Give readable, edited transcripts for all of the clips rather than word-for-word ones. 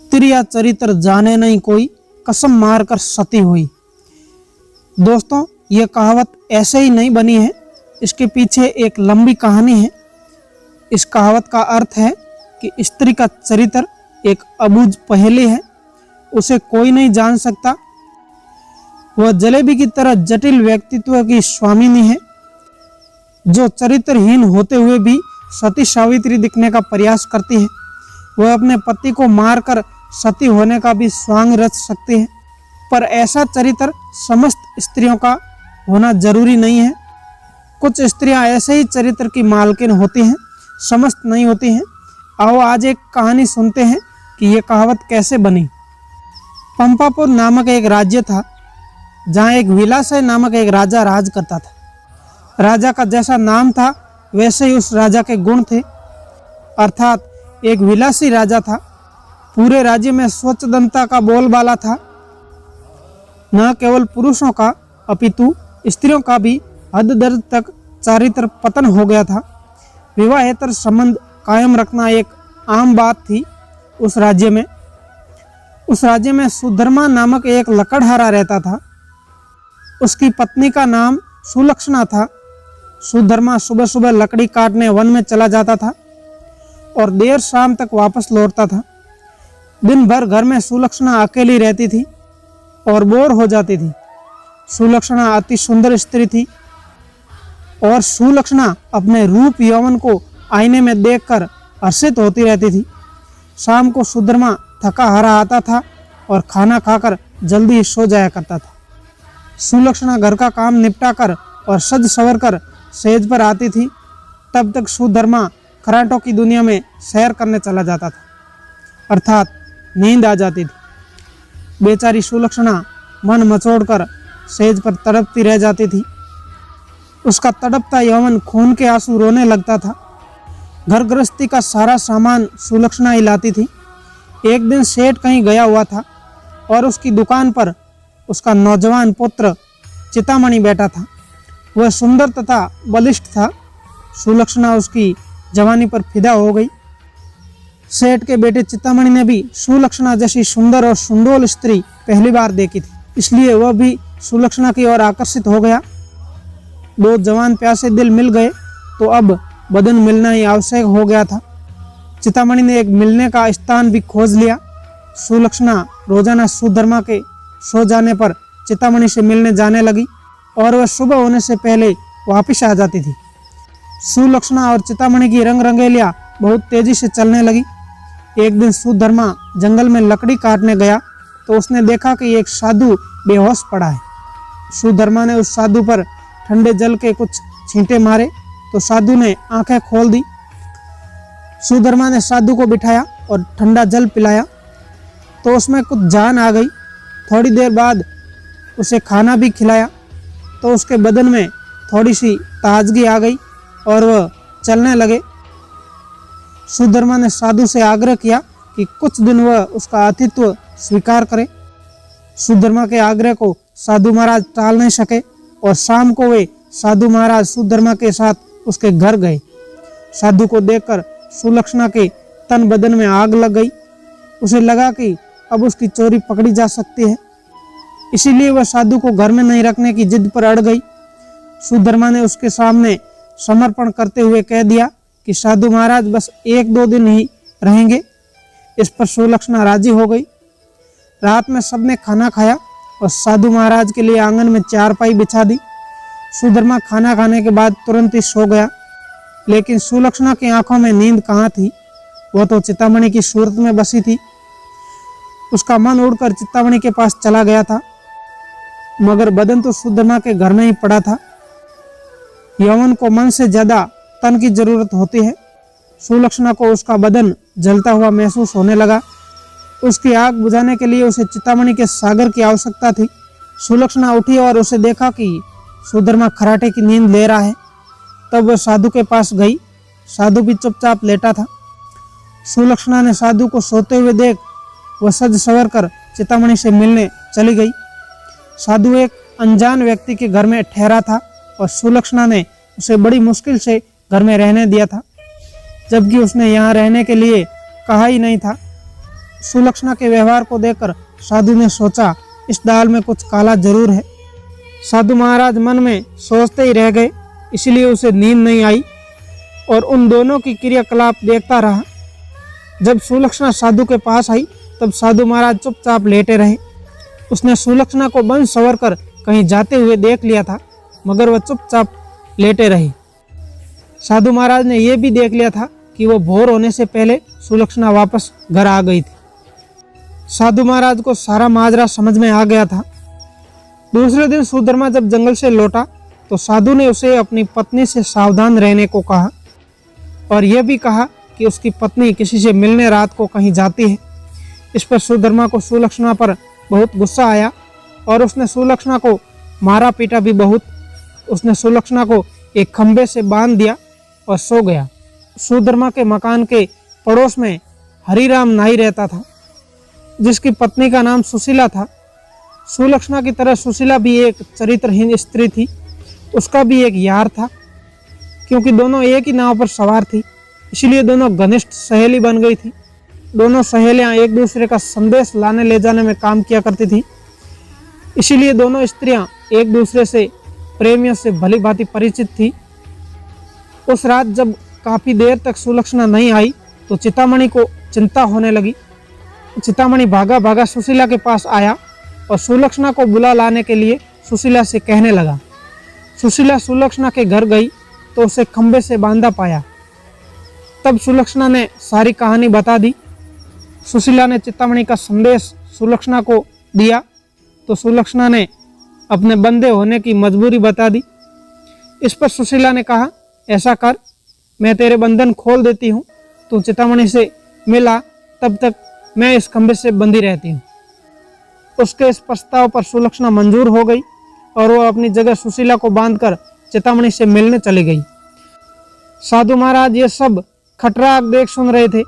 स्त्रिया चरित्र जाने नहीं कोई, कसम मारकर सती हुई। दोस्तों, ये कहावत ऐसे ही नहीं बनी है, इसके पीछे एक लंबी कहानी है। इस कहावत का अर्थ है कि स्त्री का चरित्र एक अबूझ पहेली है, उसे कोई नहीं जान सकता। वह जलेबी की तरह जटिल व्यक्तित्व की स्वामिनी है, जो चरित्रहीन होते हुए भी सती सावित्री दिखने का प्रयास करती है। वह अपने पति को मारकर सती होने का भी स्वांग रच सकती है, पर ऐसा चरित्र समस्त स्त्रियों का होना जरूरी नहीं है। कुछ स्त्रियां ऐसे ही चरित्र की मालकिन होती हैं, समस्त नहीं होती हैं। आओ आज एक कहानी सुनते हैं कि यह कहावत कैसे बनी। पंपापुर नामक एक राज्य था, जहाँ एक विलासय नामक एक राजा राज करता था। राजा का जैसा नाम था वैसे ही उस राजा के गुण थे, अर्थात एक विलासी राजा था। पूरे राज्य में स्वच्छंदता का बोलबाला था। न केवल पुरुषों का अपितु स्त्रियों का भी हद दर्द तक चारित्र पतन हो गया था। विवाहेतर संबंध कायम रखना एक आम बात थी उस राज्य में। उस राज्य में सुधर्मा नामक एक लकड़हारा रहता था। उसकी पत्नी का नाम सुलक्षणा था। सुधर्मा सुबह सुबह लकड़ी काटने वन में चला जाता था और देर शाम तक वापस लौटता था। दिन भर घर में सुलक्षणा अकेली रहती थी और बोर हो जाती थी। सुलक्षणा अति सुंदर स्त्री थी और सुलक्षणा अपने रूप यौवन को आईने में देखकर हर्षित होती रहती थी। शाम को सुधर्मा थका हारा आता था और खाना खाकर जल्दी ही सो जाया करता था। सुलक्षणा घर का काम निपटा कर और सज संवर कर सेज पर आती थी। तब तक सुधर्मा खराटों की दुनिया में सैर करने चला जाता था, अर्थात नींद आ जाती थी। बेचारी सुलक्षणा मन मचोड़कर सेज पर तड़पती रह जाती थी। उसका तड़पता यौवन खून के आंसू रोने लगता था। घर गृहस्थी का सारा सामान सुलक्षणा ही लाती थी। एक दिन सेठ कहीं गया हुआ था और उसकी दुकान पर उसका नौजवान पुत्र चितामणि बैठा था। वह सुंदर तथा बलिष्ठ था। सुलक्षणा उसकी जवानी पर फिदा हो गई। सेठ के बेटे चितामणि ने भी सुलक्षणा जैसी सुंदर और सुंडोल स्त्री पहली बार देखी थी, इसलिए वह भी सुलक्षणा की ओर आकर्षित हो गया। दो जवान प्यासे दिल मिल गए तो अब बदन मिलना ही आवश्यक हो गया था। चितामणि ने एक मिलने का स्थान भी खोज लिया। सुलक्षणा रोजाना सुधर्मा के सो जाने पर चितामणि से मिलने जाने लगी और वह सुबह होने से पहले वापस आ जाती थी। सुलक्षणा और चितामणि की रंग रंगेलियां बहुत तेजी से चलने लगी। एक दिन सुधर्मा जंगल में लकड़ी काटने गया तो उसने देखा कि एक साधु बेहोश पड़ा है। सुधर्मा ने उस साधु पर ठंडे जल के कुछ छींटे मारे तो साधु ने आंखें खोल दी। सुधर्मा ने साधु को बिठाया और ठंडा जल पिलाया तो उसमें कुछ जान आ गई। थोड़ी देर बाद उसे खाना भी खिलाया तो उसके बदन में थोड़ी सी ताजगी आ गई और वह चलने लगे। सुधर्मा ने साधु से आग्रह किया कि कुछ दिन वह उसका आतिथ्य स्वीकार करे। सुधर्मा के आग्रह को साधु महाराज टाल नहीं सके और शाम को वे साधु महाराज सुधर्मा के साथ उसके घर गए। साधु को देखकर सुलक्षणा के तन बदन में आग लग गई। उसे लगा कि अब उसकी चोरी पकड़ी जा सकती है, इसीलिए वह साधु को घर में नहीं रखने की जिद पर अड़ गई। सुधर्मा ने उसके सामने समर्पण करते हुए कह दिया कि साधु महाराज बस 1-2 दिन ही रहेंगे। इस पर सुलक्षणा राजी हो गई। रात में सबने खाना खाया और साधु महाराज के लिए आंगन में चारपाई बिछा दी। सुधर्मा खाना खाने के बाद तुरंत ही सो गया, लेकिन सुलक्षणा की आंखों में नींद कहाँ थी, वह तो चितामणि की सूरत में बसी थी। उसका मन उड़कर चितामणि के पास चला गया था, मगर बदन तो सुधर्मा के घर में ही पड़ा था। यौवन को मन से ज्यादा तन की जरूरत होती है। सुलक्षणा को उसका बदन जलता हुआ महसूस होने लगा। उसकी आग बुझाने के लिए उसे चितामणि के सागर की आवश्यकता थी। सुलक्षणा उठी और उसे देखा कि सुधर्मा खराटे की नींद ले रहा है। तब वह साधु के पास गई। साधु भी चुपचाप लेटा था। सुलक्षणा ने साधु को सोते हुए देख वह सज संवर कर चितामणि से मिलने चली गई। साधु एक अनजान व्यक्ति के घर में ठहरा था और सुलक्षणा ने उसे बड़ी मुश्किल से घर में रहने दिया था, जबकि उसने यहाँ रहने के लिए कहा ही नहीं था। सुलक्षणा के व्यवहार को देखकर साधु ने सोचा, इस दाल में कुछ काला जरूर है। साधु महाराज मन में सोचते ही रह गए, इसलिए उसे नींद नहीं आई और उन दोनों की क्रियाकलाप देखता रहा। जब सुलक्षणा साधु के पास आई तब साधु महाराज चुपचाप लेटे रहे। उसने सुलक्षणा को बंद सवर कर कहीं जाते हुए देख लिया था, मगर वह चुपचाप लेटे रही। साधु महाराज ने यह भी देख लिया था कि वो भोर होने से पहले सुलक्षणा वापस घर आ गई थी। साधु महाराज को सारा माजरा समझ में आ गया था। दूसरे दिन सुधर्मा जब जंगल से लौटा तो साधु ने उसे अपनी पत्नी से सावधान रहने को कहा और यह भी कहा कि उसकी पत्नी किसी से मिलने रात को कहीं जाती है। इस पर सुधर्मा को सुलक्षणा पर बहुत गुस्सा आया और उसने सुलक्षणा को मारा पीटा भी बहुत। उसने सुलक्षणा को एक खंबे से बांध दिया और सो गया। सुधर्मा के मकान के पड़ोस में हरिराम नाई रहता था, जिसकी पत्नी का नाम सुशीला था। सुलक्षणा की तरह सुशीला भी एक चरित्रहीन स्त्री थी। उसका भी एक यार था। क्योंकि दोनों एक ही नाव पर सवार थी, इसलिए दोनों घनिष्ठ सहेली बन गई थी। दोनों सहेलियां एक दूसरे का संदेश लाने ले जाने में काम किया करती थी। इसीलिए दोनों स्त्रियां एक दूसरे से प्रेमियों से भली भांति परिचित थी। उस रात जब काफी देर तक सुलक्षणा नहीं आई तो चितामणि को चिंता होने लगी। चितामणि भागा भागा सुशीला के पास आया और सुलक्षणा को बुला लाने के लिए सुशीला से कहने लगा। सुशीला सुलक्षणा के घर गई तो उसे खंबे से बांधा पाया। तब सुलक्षणा ने सारी कहानी बता दी। सुशीला ने चितामणि का संदेश सुलक्षणा को दिया तो सुलक्षणा ने अपने बंधे होने की मजबूरी बता दी। इस पर सुशीला ने कहा, ऐसा कर, मैं तेरे बंधन खोल देती हूँ, तू चितामणि से मिला तब तक मैं इस खंबे से बंधी रहती हूँ। उसके इस प्रस्ताव पर सुलक्षणा मंजूर हो गई और वो अपनी जगह सुशीला को बांधकर चितामणि से मिलने चली गई। साधु महाराज ये सब खटराक देख सुन रहे थे,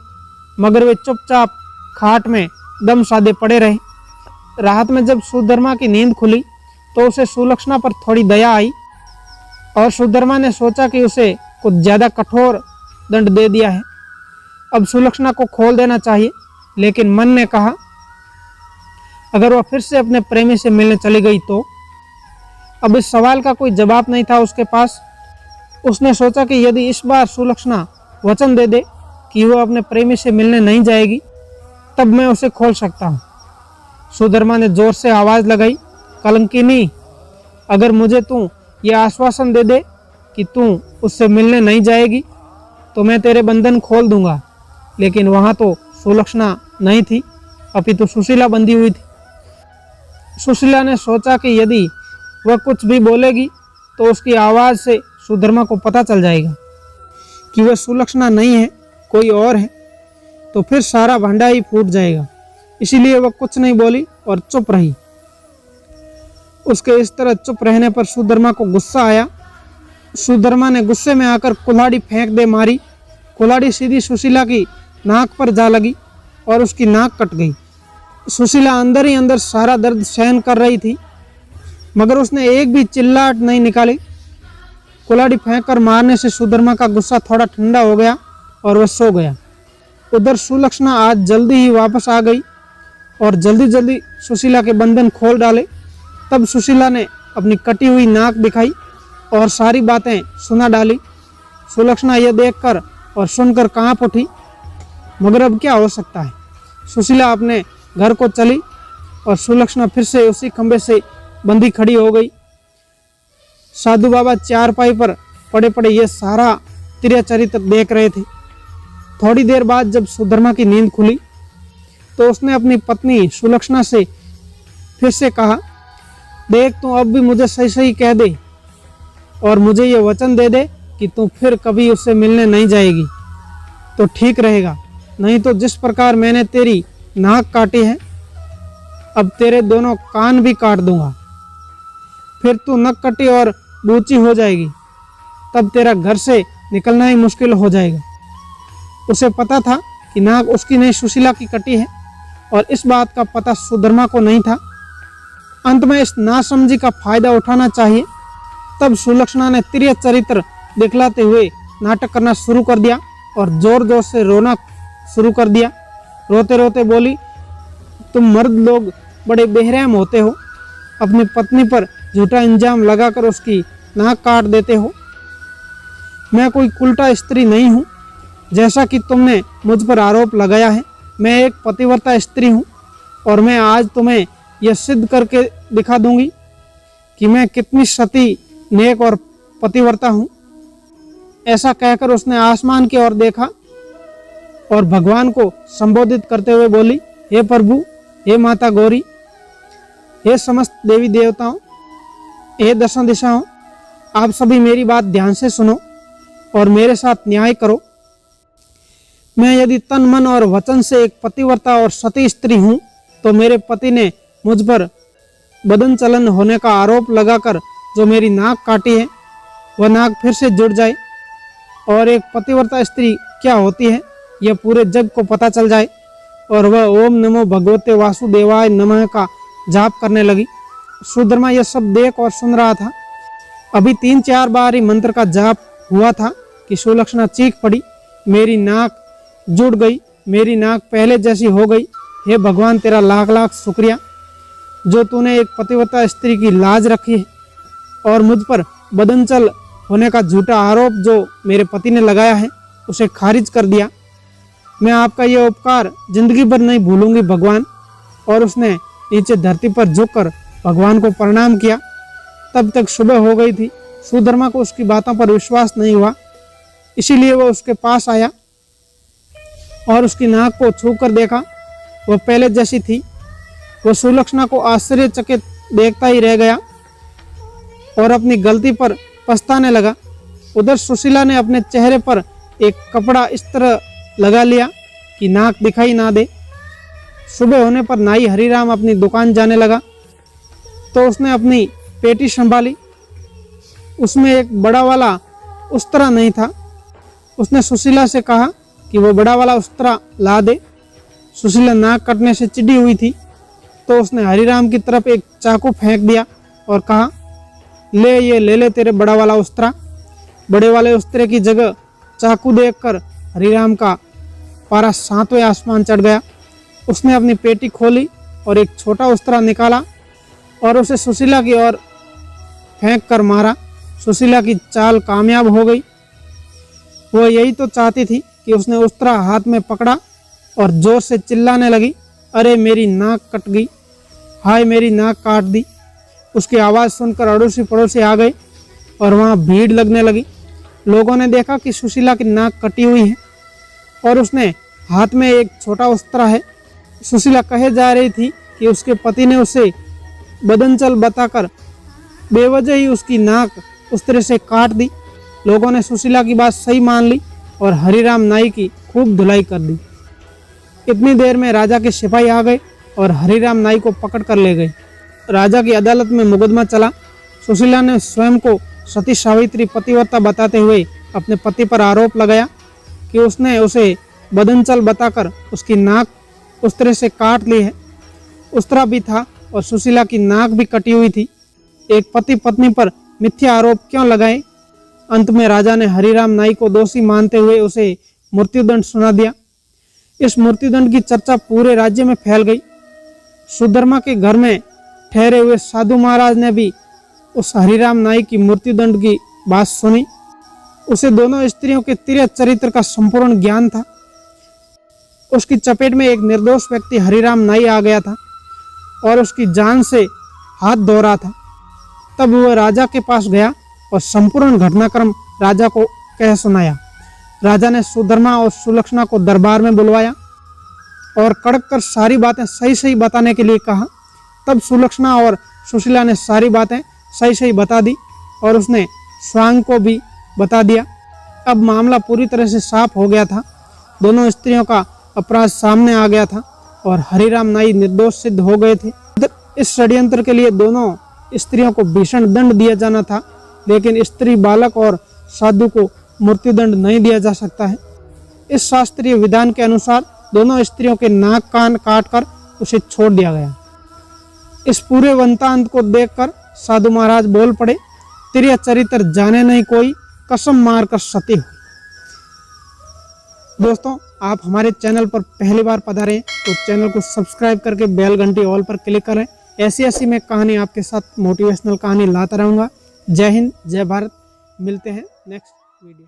मगर वे चुपचाप खाट में दम साधे पड़े रहे। रात में जब सुधर्मा की नींद खुली तो उसे सुलक्षणा पर थोड़ी दया आई और सुधर्मा ने सोचा कि उसे कुछ ज्यादा कठोर दंड दे दिया है, अब सुलक्षणा को खोल देना चाहिए। लेकिन मन ने कहा, अगर वह फिर से अपने प्रेमी से मिलने चली गई तो। अब इस सवाल का कोई जवाब नहीं था उसके पास। उसने सोचा कि यदि इस बार सुलक्षणा वचन दे दे कि वह अपने प्रेमी से मिलने नहीं जाएगी, तब मैं उसे खोल सकता हूँ। सुधर्मा ने जोर से आवाज लगाई, कलंकिनी, अगर मुझे तू यह आश्वासन दे दे कि तू उससे मिलने नहीं जाएगी तो मैं तेरे बंधन खोल दूंगा। लेकिन वहां तो सुलक्षणा नहीं थी, अपितु सुशीला बंधी हुई थी। सुशीला ने सोचा कि यदि वह कुछ भी बोलेगी तो उसकी आवाज से सुधर्मा को पता चल जाएगा कि वह सुलक्षणा नहीं है, कोई और है, तो फिर सारा भांडा ही फूट जाएगा। इसीलिए वह कुछ नहीं बोली और चुप रही। उसके इस तरह चुप रहने पर सुधर्मा को गुस्सा आया। सुधर्मा ने गुस्से में आकर कुल्हाड़ी फेंक दे मारी। कुल्हाड़ी सीधी सुशीला की नाक पर जा लगी और उसकी नाक कट गई। सुशीला अंदर ही अंदर सारा दर्द सहन कर रही थी, मगर उसने एक भी चिल्लाहट नहीं निकाली। कुल्हाड़ी फेंक कर मारने से सुधर्मा का गुस्सा थोड़ा ठंडा हो गया और वह सो गया। उधर सुलक्षणा आज जल्दी ही वापस आ गई और जल्दी जल्दी सुशीला के बंधन खोल डाले। तब सुशीला ने अपनी कटी हुई नाक दिखाई और सारी बातें सुना डाली। सुलक्षणा यह देखकर और सुनकर कांप उठी, मगर अब क्या हो सकता है। सुशीला अपने घर को चली और सुलक्षणा फिर से उसी खंबे से बंधी खड़ी हो गई। साधु बाबा चारपाई पर पड़े पड़े ये सारा तिर्य चरित्र देख रहे थे। थोड़ी देर बाद जब सुधर्मा की नींद खुली तो उसने अपनी पत्नी सुलक्षणा से फिर से कहा, देख तू अब भी मुझे सही सही कह दे और मुझे ये वचन दे दे कि तू फिर कभी उससे मिलने नहीं जाएगी तो ठीक रहेगा, नहीं तो जिस प्रकार मैंने तेरी नाक काटी है अब तेरे दोनों कान भी काट दूंगा। फिर तू नक कटी और बूची हो जाएगी, तब तेरा घर से निकलना ही मुश्किल हो जाएगा। उसे पता था कि नाक उसकी नहीं सुशीला की कटी है और इस बात का पता सुधर्मा को नहीं था। अंत में इस नासमझी का फायदा उठाना चाहिए। तब सुलक्षणा ने तिर्य चरित्र दिखलाते हुए नाटक करना शुरू कर दिया और जोर जोर से रोना शुरू कर दिया। रोते रोते बोली, तुम मर्द लोग बड़े बेरहम होते हो, अपनी पत्नी पर झूठा इल्जाम लगाकर उसकी नाक काट देते हो। मैं कोई उल्टा स्त्री नहीं हूँ जैसा कि तुमने मुझ पर आरोप लगाया है। मैं एक पतिव्रता स्त्री हूँ और मैं आज तुम्हें यह सिद्ध करके दिखा दूंगी कि मैं कितनी सती, नेक और पतिव्रता हूँ। ऐसा कहकर उसने आसमान की ओर देखा और भगवान को संबोधित करते हुए बोली, हे प्रभु, हे माता गौरी, हे समस्त देवी देवताओं, हे दशों दिशाओं, आप सभी मेरी बात ध्यान से सुनो और मेरे साथ न्याय करो। मैं यदि तन मन और वचन से एक पतिव्रता और सती स्त्री हूँ तो मेरे पति ने मुझ पर बदन चलन होने का आरोप लगाकर जो मेरी नाक काटी है वह नाक फिर से जुड़ जाए और एक पतिव्रता स्त्री क्या होती है यह पूरे जग को पता चल जाए और वह ओम नमो भगवते वासुदेवाय नमः का जाप करने लगी। सुधर्मा यह सब देख और सुन रहा था। अभी 3-4 बार ही मंत्र का जाप हुआ था कि सुलक्षणा चीख पड़ी, मेरी नाक जुड़ गई, मेरी नाक पहले जैसी हो गई। हे भगवान, तेरा लाख लाख शुक्रिया जो तूने एक पतिव्रता स्त्री की लाज रखी है और मुझ पर बदनचल होने का झूठा आरोप जो मेरे पति ने लगाया है उसे खारिज कर दिया। मैं आपका यह उपकार जिंदगी भर नहीं भूलूंगी भगवान। और उसने नीचे धरती पर झुककर भगवान को प्रणाम किया। तब तक सुबह हो गई थी। सुधर्मा को उसकी बातों पर विश्वास नहीं हुआ, इसीलिए वह उसके पास आया और उसकी नाक को छूकर देखा, वह पहले जैसी थी। वह सुलक्षणा को आश्चर्यचकित देखता ही रह गया और अपनी गलती पर पछताने लगा। उधर सुशीला ने अपने चेहरे पर एक कपड़ा इस तरह लगा लिया कि नाक दिखाई ना दे। सुबह होने पर नाई हरिराम अपनी दुकान जाने लगा तो उसने अपनी पेटी संभाली। उसमें एक बड़ा वाला उस्तरा नहीं था। उसने सुशीला से कहा कि वो बड़ा वाला उस्तरा ला दे। सुशीला नाक कटने से चिढ़ी हुई थी तो उसने हरिराम की तरफ एक चाकू फेंक दिया और कहा, ले ले तेरे बड़ा वाला उस्तरा। बड़े वाले उस्तरे की जगह चाकू देखकर हरिराम का पारा 7वें आसमान चढ़ गया। उसने अपनी पेटी खोली और एक छोटा उस्तरा निकाला और उसे सुशीला की ओर फेंक कर मारा। सुशीला की चाल कामयाब हो गई। वह यही तो चाहती थी कि उसने उस्तरा हाथ में पकड़ा और जोर से चिल्लाने लगी, अरे मेरी नाक कट गई, हाय मेरी नाक काट दी। उसकी आवाज़ सुनकर अड़ोसी पड़ोसी आ गए और वहाँ भीड़ लगने लगी। लोगों ने देखा कि सुशीला की नाक कटी हुई है और उसने हाथ में एक छोटा उस्तरा है। सुशीला कहे जा रही थी कि उसके पति ने उसे बदनचल बताकर बेवजह ही उसकी नाक उस्तरे से काट दी। लोगों ने सुशीला की बात सही मान ली और हरिराम नाई की खूब धुलाई कर दी। इतनी देर में राजा के सिपाही आ गए और हरिराम नाई को पकड़ कर ले गए। राजा की अदालत में मुकदमा चला। सुशीला ने स्वयं को सती सावित्री पतिव्रता बताते हुए अपने पति पर आरोप लगाया कि उसने उसे बदनचल बताकर उसकी नाक उस्तरे से काट ली है। उस्तरा भी था और सुशीला की नाक भी कटी हुई थी। एक पति पत्नी पर मिथ्या आरोप क्यों लगाए? अंत में राजा ने हरिराम नाई को दोषी मानते हुए उसे मृत्युदंड सुना दिया। इस मृत्युदंड की चर्चा पूरे राज्य में फैल गई। सुधर्मा के घर में ठहरे हुए साधु महाराज ने भी उस हरिराम नाई की मृत्युदंड की बात सुनी। उसे दोनों स्त्रियों के तिर्य चरित्र का संपूर्ण ज्ञान था। उसकी चपेट में एक निर्दोष व्यक्ति हरिराम नाई आ गया था और उसकी जान से हाथ धो रहा था। तब वह राजा के पास गया और संपूर्ण घटनाक्रम राजा को कह सुनाया। राजा ने सुधर्मा और सुलक्षणा को दरबार में बुलवाया और कड़क कर सारी बातें सही सही बताने के लिए कहा। तब सुलक्षणा और सुशीला ने सारी बातें सही सही बता दी और उसने स्वांग को भी बता दिया। अब मामला पूरी तरह से साफ हो गया था। दोनों स्त्रियों का अपराध सामने आ गया था और हरिराम नाई निर्दोष सिद्ध हो गए थे। इस षड्यंत्र के लिए दोनों स्त्रियों को भीषण दंड दिया जाना था, लेकिन स्त्री, बालक और साधु को मृत्युदंड नहीं दिया जा सकता है। इस शास्त्रीय विधान के अनुसार दोनों स्त्रियों के नाक कान काटकर उसे छोड़ दिया गया। इस पूरे वृत्तांत को देखकर साधु महाराज बोल पड़े, तिर्य चरित्र जाने नहीं कोई, कसम मारकर सती हुई। दोस्तों आप हमारे चैनल पर पहली बार पधारे तो चैनल को सब्सक्राइब करके बेल घंटी ऑल पर क्लिक करें। ऐसी मैं कहानी आपके साथ मोटिवेशनल कहानी लाता रहूँगा। जय हिंद, जय भारत। मिलते हैं नेक्स्ट वीडियो।